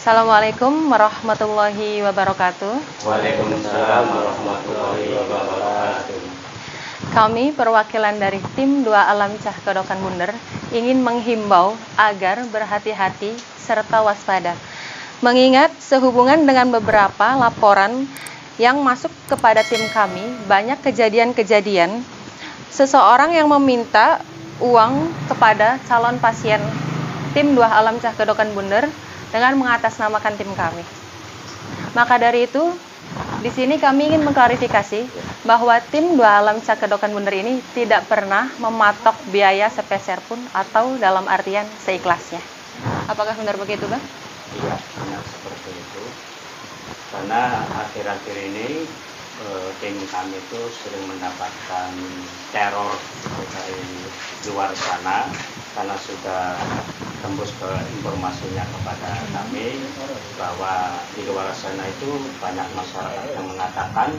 Assalamualaikum warahmatullahi wabarakatuh. Waalaikumsalam warahmatullahi wabarakatuh. Kami perwakilan dari tim 2 Alam Cah Kedokan Bunder ingin menghimbau agar berhati-hati serta waspada. Mengingat sehubungan dengan beberapa laporan yang masuk kepada tim kami, banyak kejadian-kejadian seseorang yang meminta uang kepada calon pasien tim 2 Alam Cah Kedokan Bunder dengan mengatasnamakan tim kami. Maka dari itu, di sini kami ingin mengklarifikasi bahwa tim 2 Alam Cah Kedokan Bunder ini tidak pernah mematok biaya sepeser pun atau dalam artian seikhlasnya. Apakah benar begitu, Bang? Iya, benar seperti itu. Karena akhir-akhir ini tim kami itu sering mendapatkan teror dari luar sana karena sudah tembus ke informasinya kepada kami bahwa di luar sana itu banyak masyarakat yang mengatakan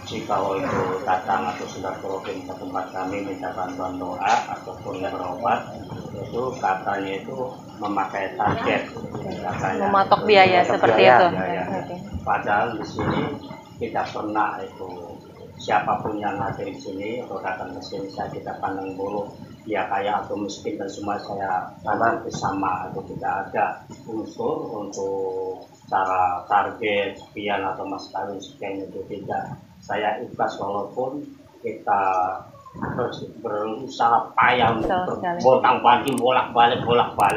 jika itu datang atau sudah turun ke tempat kami minta bantuan doa ataupun berobat, itu katanya itu memakai target, katanya mematok biaya seperti itu. Ya. Padahal di sini tidak pernah itu siapapun yang ada di sini atau datang ke sini saya tidak pandang bulu ya kaya atau miskin dan semua saya pandang bersama, atau tidak ada unsur untuk cara target sekian atau mas kawin sekian, itu tidak. Saya ikhlas walaupun kita berusaha payah untuk bolak-balik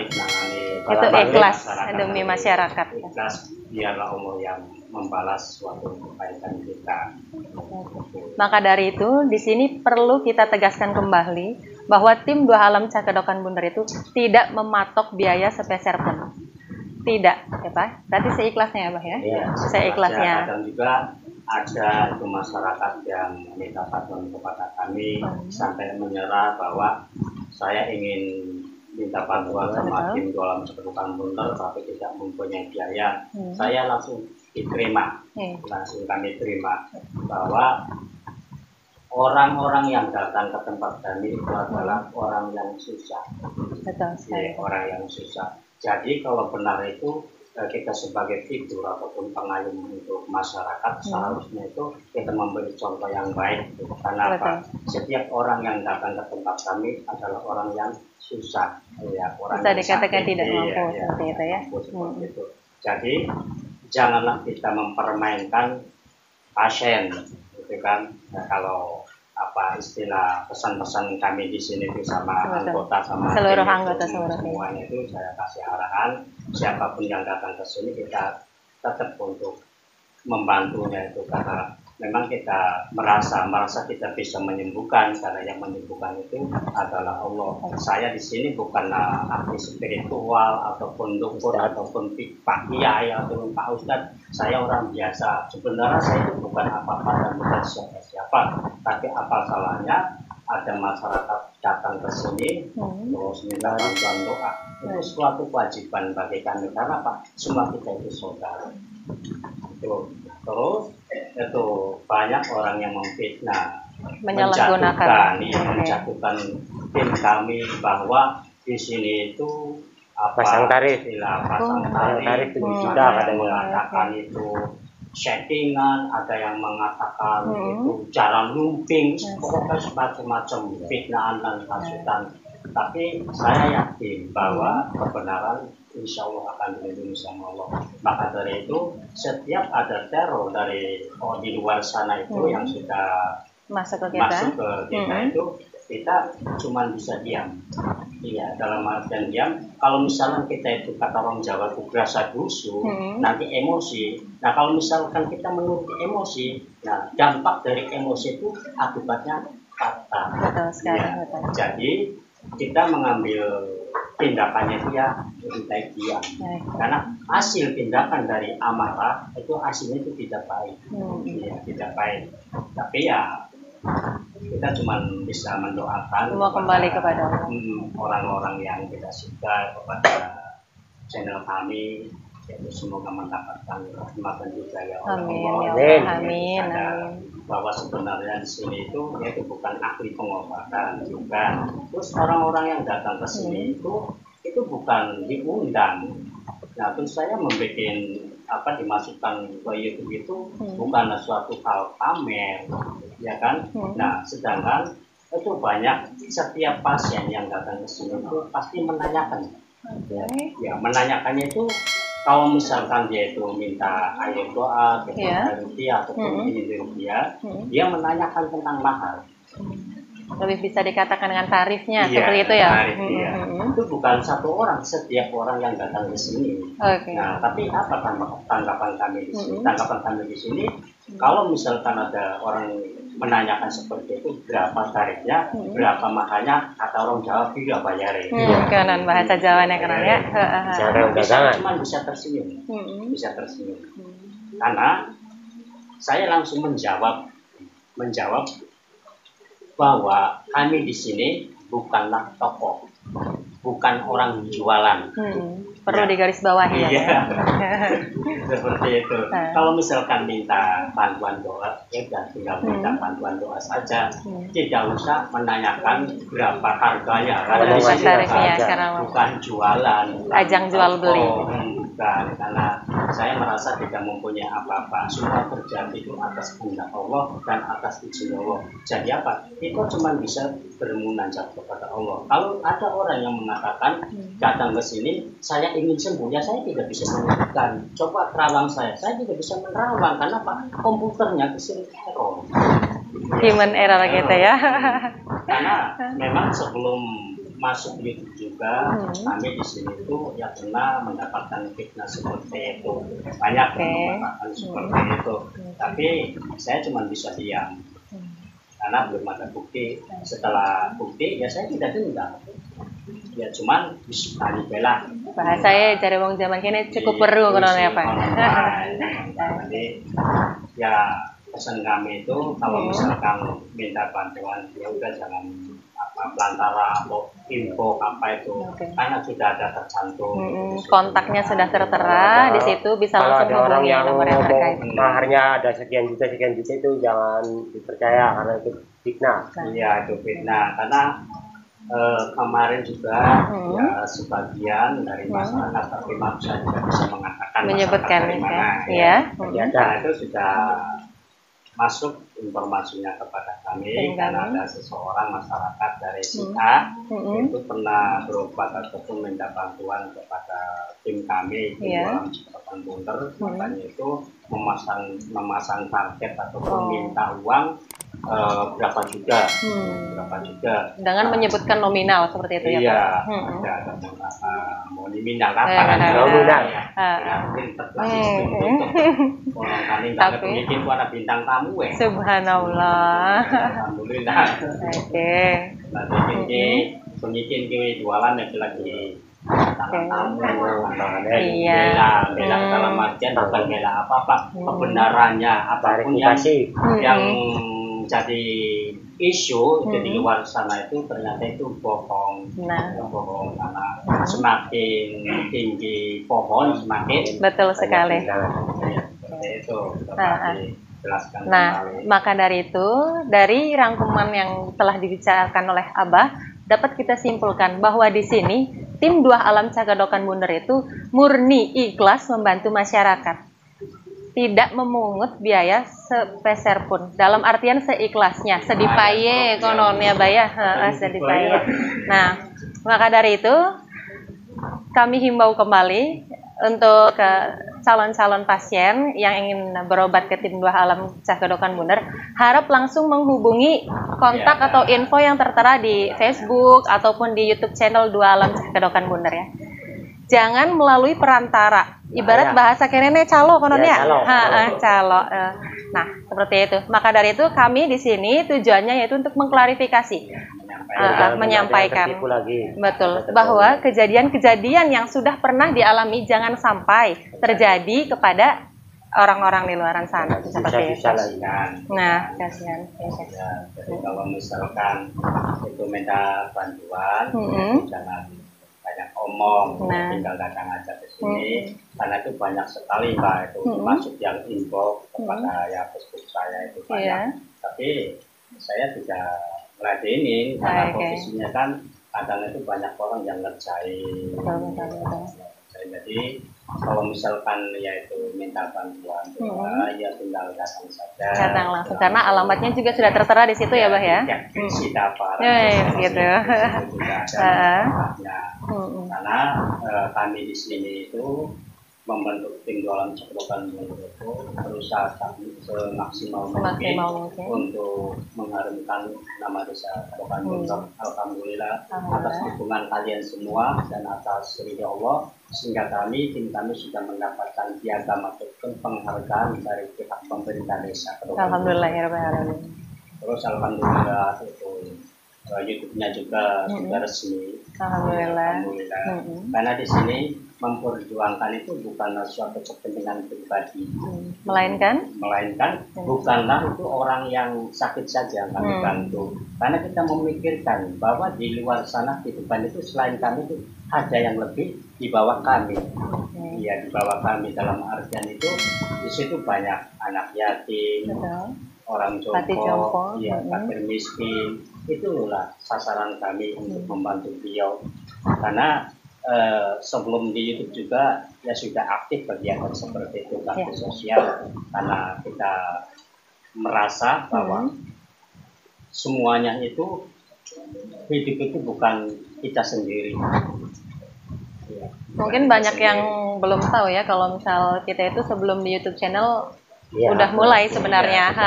itu ikhlas demi masyarakat. Ikhlas biarlah Allah yang membalas suatu kebaikan kita. Maka dari itu, di sini perlu kita tegaskan kembali bahwa tim 2 Alam Cah Kedokan Bunder itu tidak mematok biaya sepeser pun. Tidak, ya Pak? Berarti seikhlasnya ya Pak ya? Iya, seikhlasnya. Dan juga ada itu masyarakat yang minta bantuan kepada kami sampai menyerah bahwa saya ingin minta bantuan sama tim 2 Alam Cah Kedokan Bunder tapi tidak mempunyai biaya. Saya langsung diterima, langsung kami terima bahwa orang-orang yang datang ke tempat kami itu adalah orang yang susah. Betul sekali. Orang yang susah. Jadi kalau benar itu kita sebagai figur ataupun pengayom untuk masyarakat seharusnya itu kita memberi contoh yang baik. Karena apa? Setiap orang yang datang ke tempat kami adalah orang yang susah. Ya, orang bisa yang dikatakan sakit, tidak mampu seperti itu ya. Itu. Jadi janganlah kita mempermainkan pasien, gitu kan? Nah, kalau apa istilah pesan-pesan kami di sini itu sama anggota sama seluruh anggota semuanya itu saya kasih arahan siapapun yang datang ke sini kita tetap untuk membantunya itu karena memang kita merasa kita bisa menyembuhkan karena yang menyembuhkan itu adalah Allah. Saya di sini bukanlah ahli spiritual ataupun dokter ataupun pak kiai ataupun pak ustadz. Saya orang biasa. Sebenarnya saya itu bukan apa-apa dan bukan siapa-siapa. Tapi apa salahnya ada masyarakat datang ke sini terus minta bantuan doa. Itu suatu kewajiban bagi kami karena Pak, semua kita itu saudara. Terus itu banyak orang yang memfitnah, menjatuhkan tim kami bahwa di sini itu pasang tarif itu ada yang mengatakan itu settingan, ada yang mengatakan itu cara lumping, pokoknya semacam fitnahan dan hasutan. Tapi saya yakin bahwa kebenaran insya Allah akan dilindungi sama Allah. Maka dari itu setiap ada teror dari di luar sana itu yang sudah masuk ke kita itu kita cuma bisa diam. Iya, dalam artian diam. Kalau misalnya kita itu kata orang Jawa itu gerasa gerusu, nanti emosi. Nah kalau misalkan kita menuruti emosi, nah dampak dari emosi itu akibatnya fatal. Betul sekali. Ya. Jadi kita mengambil tindakannya itu ya lebih baik diam. Karena hasil tindakan dari amarah itu hasilnya itu tidak baik. Ya, tidak baik. Tapi ya kita cuma bisa mendoakan semua kembali kepada orang-orang yang tidak suka kepada channel kami, yaitu semoga mendapatkan rahmat dan hidayah Allah. Amin. Bahwa sebenarnya di sini itu yaitu bukan ahli pengobatan juga. Terus orang-orang yang datang ke sini itu bukan diundang. Nah, terus saya membuat dimasukkan ke YouTube itu bukanlah suatu hal pamer, ya kan? Nah, sedangkan itu banyak setiap pasien yang datang ke sini itu pasti menanyakan. Ya, menanyakannya itu kalau misalkan dia itu minta air doa, air rupiah ataupun ini rupiah, dia menanyakan tentang mahar. Lebih bisa dikatakan dengan tarifnya, seperti itu ya? Tarif, itu bukan satu orang, setiap orang yang datang ke sini. Nah, tapi apa tanggapan kami di sini? Tanggapan kami di sini, kalau misalkan ada orang menanyakan seperti itu, berapa tarifnya, berapa mahalnya, kata orang Jawa, tidak bayarin. Kanan bahasa Jawanya keren ya. Bisa tersenyum, bisa tersenyum. Karena saya langsung menjawab bahwa kami di sini bukanlah toko, bukan orang jualan. Perlu digarisbawahi ya. Seperti itu. Kalau misalkan minta bantuan doa, ya tinggal minta bantuan doa saja. Tidak usah menanyakan berapa harganya. Karena bukan jualan. Ajang jual beli. Bukan, karena saya merasa tidak mempunyai apa-apa. Semua terjadi itu atas kehendak Allah dan atas izin Allah. Jadi apa? Kita cuma bisa bermunajat kepada Allah. Kalau ada orang yang mengatakan datang ke sini, saya ingin sembuh, ya saya tidak bisa menyembuhkan. Coba terawang saya tidak bisa menerawang karena Pak, komputernya kesini error. Human error gitu ya. Karena memang sebelum masuk YouTube juga, kami di sini itu ya pernah mendapatkan fitnah seperti itu, banyak mendapatkan seperti itu. Tapi saya cuma bisa diam karena belum ada bukti. Setelah bukti ya saya tidak dendam. Ya cuman bismillah bela. Bahasanya cari wong zaman kini cukup perlu kalau ya Pak. Jadi ya pesan kami itu kalau misalkan minta bantuan ya udah jangan pelantara atau info apa itu karena sudah ada tercantum kontaknya sudah tertera di situ, bisa langsung orang yang nomor yang terkait. Maharnya ada sekian juta itu jangan dipercaya karena itu fitnah. Iya, itu fitnah karena kemarin juga ya sebagian dari masyarakat, tapi maaf saya tidak bisa mengatakan menyebutkan dari mana ya. Nah, itu sudah masuk informasinya kepada kami karena ada seseorang masyarakat dari si A itu pernah berobat ataupun minta bantuan kepada tim kami di dalam Cakedokan Bunder, makanya itu memasang target ataupun minta uang berapa juta dengan menyebutkan nominal seperti itu ya Pak? Iya, ada nominal apa nominal tapi bikin warna bintang tamu subhanallah. Alhamdulillah. Oke. Nanti penyikin jualan lagi tamu. Iya. Bela dalam artian bukan bela apa-apa, kebenarannya apapun yang jadi isu di luar sana itu ternyata itu bohong. Bohong karena semakin tinggi pohon semakin betul sekali. Itu jelaskan maka dari itu, dari rangkuman yang telah dibicarakan oleh Abah, dapat kita simpulkan bahwa di sini tim Dua Alam Cakedokan Bunder itu murni ikhlas membantu masyarakat. Tidak memungut biaya sepeser pun, dalam artian seikhlasnya, sedipaye kononnya bayar, sedipaye. Nah, maka dari itu kami himbau kembali untuk ke calon-calon pasien yang ingin berobat ke tim Dua Alam Cakedokan Bunder, harap langsung menghubungi kontak atau info yang tertera di Facebook ataupun di YouTube channel Dua Alam Cakedokan Bunder ya. Jangan melalui perantara. Ibarat bahasa kenene calo konon ya. Calo. Nah, seperti itu. Maka dari itu kami di sini tujuannya yaitu untuk mengklarifikasi, menyampaikan betul bahwa kejadian-kejadian yang sudah pernah dialami jangan sampai terjadi kepada orang-orang di luar sana seperti itu. Nah, kasihan. Jadi kalau misalkan itu minta bantuan, jangan banyak omong, tinggal datang aja ke sini, karena itu banyak sekali Mbak, itu masuk yang info kepada Facebook saya itu banyak, tapi saya tidak ngeladenin karena posisinya kan kadang itu banyak orang yang ngerjain Jadi kalau misalkan yaitu minta bantuan ya tinggal datang saja. Datang langsung karena alamatnya juga sudah tertera di situ ya, Bah ya. Kita gitu. Karena kami di sini itu membentuk tim jualan Cakedokan Bunder itu berusaha semaksimal mungkin untuk mengharumkan nama desa Cakedokan Bunder. Alhamdulillah atas dukungan kalian semua dan atas ridho Allah sehingga tim kami sudah mendapatkan piagam ataupun penghargaan dari pihak pemerintah desa Cakedokan. Alhamdulillah ya Rabbil Alamin. Terus alhamdulillah itu YouTube-nya juga sudah resmi. Alhamdulillah. Karena di sini memperjuangkan itu bukanlah suatu kepentingan pribadi, melainkan bukanlah itu orang yang sakit saja kami bantu. Karena kita memikirkan bahwa di luar sana kehidupan itu selain kami itu ada yang lebih di bawah kami. Iya, di bawah kami dalam artian itu di situ banyak anak yatim, orang jompo, fakir miskin. Itulah sasaran kami untuk membantu beliau. Karena sebelum di YouTube juga ya sudah aktif kegiatan seperti itu bakti sosial, karena kita merasa bahwa semuanya itu hidup itu bukan kita sendiri. Mungkin banyak yang belum tahu ya kalau misal kita itu sebelum di YouTube channel udah mulai sebenarnya.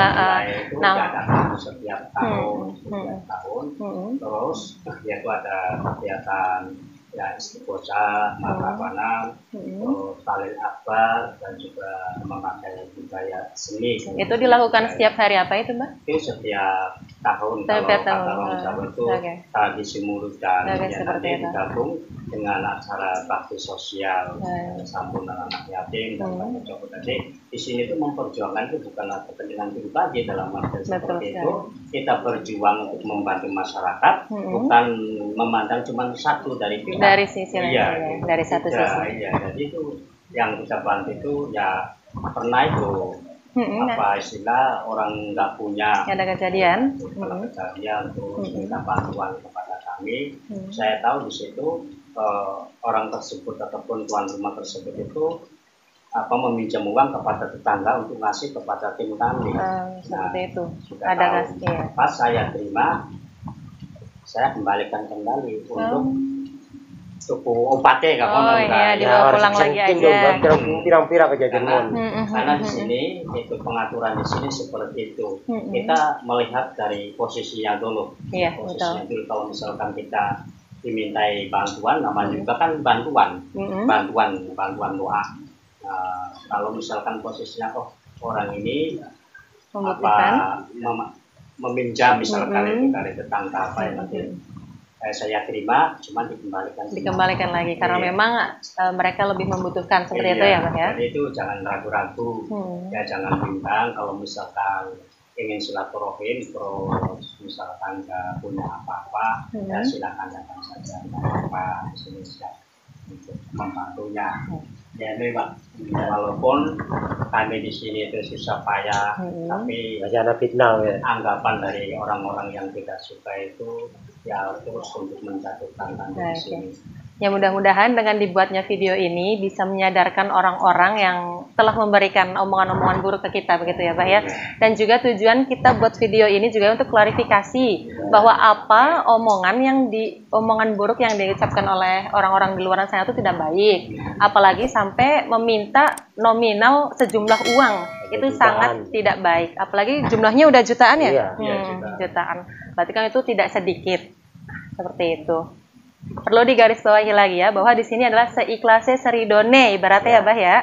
Setiap tahun, terus yaitu ada kegiatan ya istiqosah, makanan, terus talil akbar dan juga memakai budaya seni. Itu dilakukan setiap hari apa itu, Mbak? Itu setiap tahun. Kalau Jawa itu tradisi mulut dan nanti digabung dengan acara bakti sosial, sambung anak yatim dan banyak. Jadi di sini itu memperjuangkan itu bukanlah kepentingan pribadi dalam arti seperti itu. Kita berjuang untuk membantu masyarakat, bukan memandang cuma satu dari pihak. Dari sisi lain, dari satu sisi. Iya, jadi itu yang kita bantu itu ya pernah itu apa istilah orang nggak punya. Ada kejadian. Kejadian terus minta bantuan kepada kami. Saya tahu di situ orang tersebut ataupun tuan rumah tersebut itu meminjam uang kepada tetangga untuk ngasih kepada tim kami. Seperti itu. Ada kasih. Pas saya terima, saya kembalikan kembali untuk suku opate dibawa pulang lagi aja. Pirang-pirang kejadian. Karena di sini itu pengaturan di sini seperti itu. Kita melihat dari posisinya dulu. Posisinya dulu kalau misalkan kita dimintai bantuan, namanya juga kan bantuan doa. Kalau misalkan posisinya orang ini meminjam misalkan itu dari tetangga apa yang nanti saya terima, cuma dikembalikan lagi karena memang mereka lebih membutuhkan seperti itu ya, Pak ya. Jadi itu jangan ragu-ragu, ya jangan bimbang kalau misalkan ingin silaturahim terus misalkan nggak punya apa-apa, ya silakan datang saja, apa di sini siap untuk membantunya. Ya memang walaupun kami di sini itu susah payah, tapi masih ada fitnah ya. Anggapan dari orang-orang yang tidak suka itu ya terus untuk menjatuhkan kami di sini. Ya mudah-mudahan dengan dibuatnya video ini bisa menyadarkan orang-orang yang telah memberikan omongan-omongan buruk ke kita begitu ya Pak ya. Dan juga tujuan kita buat video ini juga untuk klarifikasi bahwa apa omongan buruk yang diucapkan oleh orang-orang di luar sana itu tidak baik. Apalagi sampai meminta nominal sejumlah uang. Itu sangat tidak baik. Apalagi jumlahnya udah jutaan ya? Jutaan. Berarti kan itu tidak sedikit. Seperti itu. Perlu digarisbawahi lagi ya bahwa di sini adalah seikhlasnya seridone ibaratnya ya Bah ya.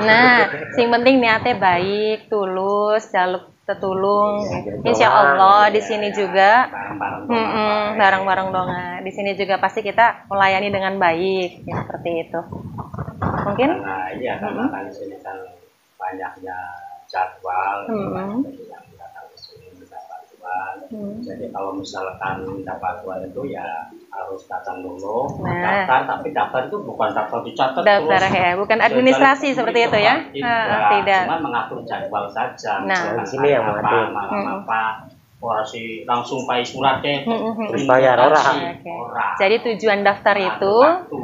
Nah, sing penting niatnya baik, tulus, jaluk tetulung. Insya Allah di sini juga bareng-bareng donga. Di sini juga pasti kita melayani dengan baik, ya, seperti itu. Mungkin? Nah, iya karena di sini kan banyaknya jadwal. Jadi kalau misalkan dapat bantuan itu ya harus datang dulu, daftar, tapi daftar itu bukan daftar dicatat daftar terus, ya, bukan administrasi seperti itu ya. Tidak, cuma mengatur jadwal saja. Nah, di sini yang malam apa, ora sih langsung pakai surat deh. Terus bayar orang. Oke. Jadi tujuan daftar itu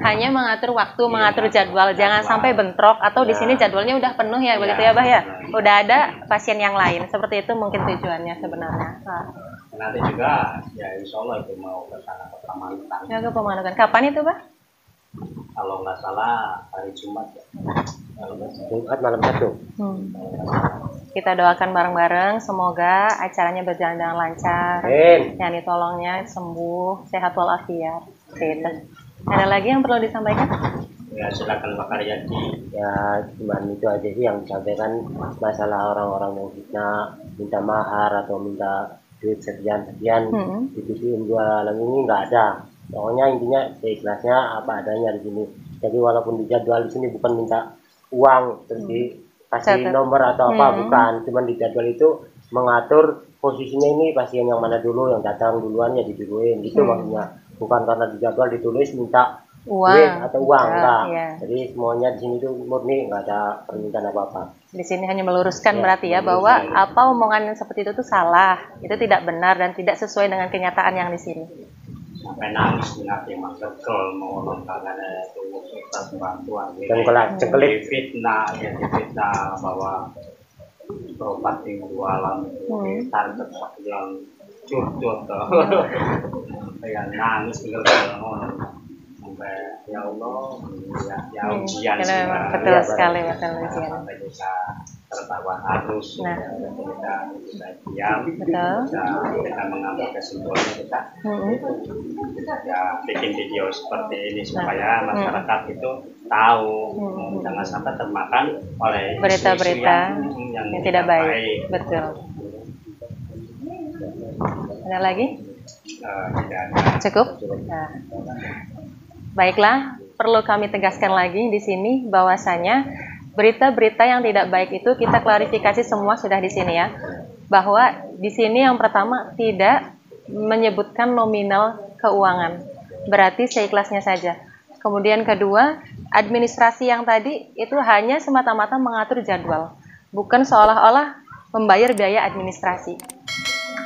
hanya mengatur waktu, mengatur jadwal, jangan sampai bentrok atau di sini jadwalnya udah penuh ya, begitu ya, Bah ya. Udah ada pasien yang lain, seperti itu mungkin tujuannya sebenarnya. Nanti juga ya insya Allah itu mau ke sana ke Pamanukan. Ya, ke Pamanukan. Kapan itu, Bah? Kalau nggak salah hari Jumat ya. Jumat malam 1. Kita doakan bareng-bareng, semoga acaranya berjalan dengan lancar. Yang ditolongnya sembuh, sehat walafiat. Gitu. Ada lagi yang perlu disampaikan? Ya silakan Pak Karyadi. Ya cuma itu aja sih yang disampaikan, masalah orang-orang yang minta mahar atau minta duit sekian itu sih 2 alam ini nggak ada. Pokoknya intinya seikhlasnya apa adanya di sini. Jadi walaupun di jadwal di sini bukan minta uang terus dikasih nomor atau apa, bukan. Cuman di jadwal itu mengatur posisinya ini pasien yang mana dulu, yang datang duluan ya diduluin gitu maksudnya. Bukan karena di jadwal ditulis minta duit atau uang enggak. Jadi semuanya di sini tuh murni, nggak ada permintaan apa-apa. Di sini hanya meluruskan berarti ya bahwa apa omongan seperti itu tuh salah, itu tidak benar dan tidak sesuai dengan kenyataan yang di sini. Sampai nangis nanti Mas Gergel mau nontonkan itu tas bantuan cengkelit fitnah bahwa berobat di 2 alam itu target yang curcut yang nangis Gergel sampai ya Allah ya ujian betul sekali betul ujian. Sampai kita tertawa harus kita bisa diam, kita mengambil kesimpulan kita ya bikin video seperti ini supaya masyarakat itu tahu jangan sampai termakan oleh berita-berita yang tidak baik. Betul. Ada lagi? Cukup? Nah. Baiklah, perlu kami tegaskan lagi di sini bahwasanya berita-berita yang tidak baik itu kita klarifikasi semua sudah di sini ya. Bahwa di sini yang pertama tidak menyebutkan nominal keuangan. Berarti seikhlasnya saja. Kemudian kedua, administrasi yang tadi itu hanya semata-mata mengatur jadwal. Bukan seolah-olah membayar biaya administrasi.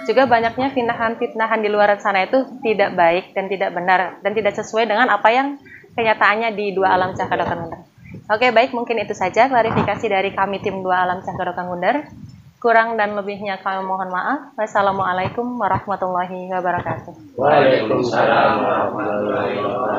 Juga banyaknya fitnahan-fitnahan di luar sana itu tidak baik dan tidak benar dan tidak sesuai dengan apa yang kenyataannya di 2 Alam Cah Kadokan Wunder. Oke, baik, mungkin itu saja klarifikasi dari kami tim 2 Alam Cah Kadokan Wunder. Kurang dan lebihnya kami mohon maaf. Wassalamualaikum warahmatullahi wabarakatuh. Waalaikumsalam warahmatullahi wabarakatuh.